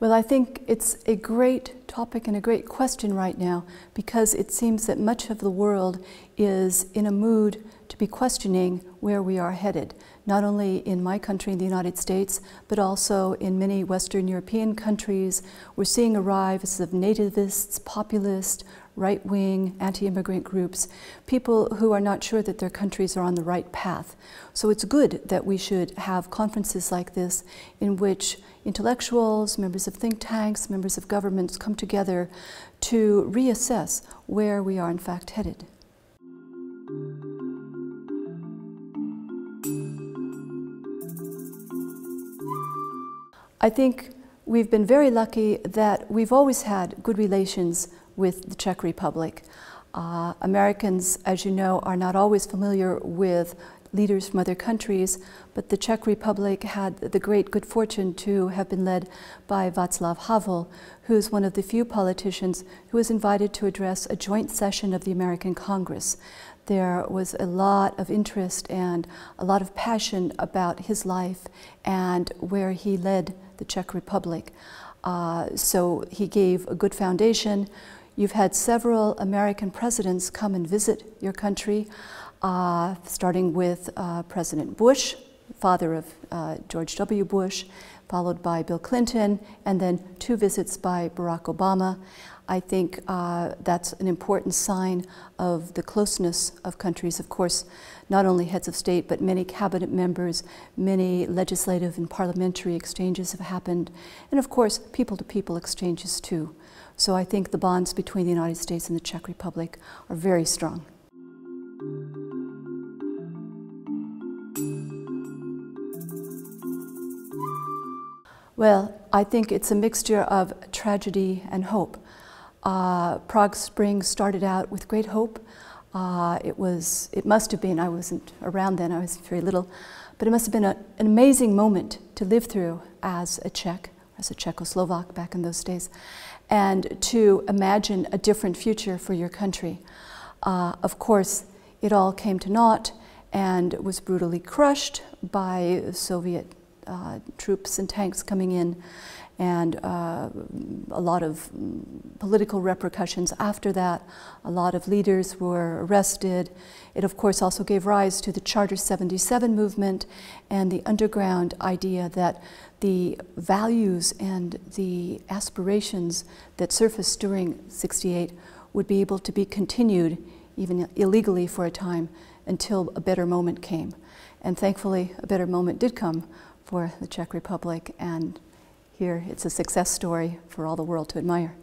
Well, I think it's a great topic and a great question right now, because it seems that much of the world is in a mood to be questioning where we are headed, not only in my country, in the United States, but also in many Western European countries. We're seeing a rise of nativists, populists, right-wing, anti-immigrant groups, people who are not sure that their countries are on the right path. So it's good that we should have conferences like this in which intellectuals, members of think tanks, members of governments come together to reassess where we are in fact headed. I think we've been very lucky that we've always had good relations with the Czech Republic. Americans, as you know, are not always familiar with leaders from other countries, but the Czech Republic had the great good fortune to have been led by Václav Havel, who is one of the few politicians who was invited to address a joint session of the American Congress. There was a lot of interest and a lot of passion about his life and where he led the Czech Republic. So he gave a good foundation. You've had several American presidents come and visit your country, starting with President Bush, father of George W. Bush, followed by Bill Clinton, and then 2 visits by Barack Obama. I think that's an important sign of the closeness of countries. Of course, not only heads of state, but many cabinet members, many legislative and parliamentary exchanges have happened, and of course, people-to-people exchanges too. So I think the bonds between the United States and the Czech Republic are very strong. Well, I think it's a mixture of tragedy and hope. Prague Spring started out with great hope. It must have been, I wasn't around then, I was very little, but it must have been an amazing moment to live through as a Czech, as a Czechoslovak back in those days, and to imagine a different future for your country. Of course, it all came to naught and was brutally crushed by Soviet troops and tanks coming in, and a lot of political repercussions after that. A lot of leaders were arrested. It, of course, also gave rise to the Charter 77 movement and the underground idea that the values and the aspirations that surfaced during '68 would be able to be continued, even illegally for a time, until a better moment came. And thankfully, a better moment did come for the Czech Republic, and here it's a success story for all the world to admire.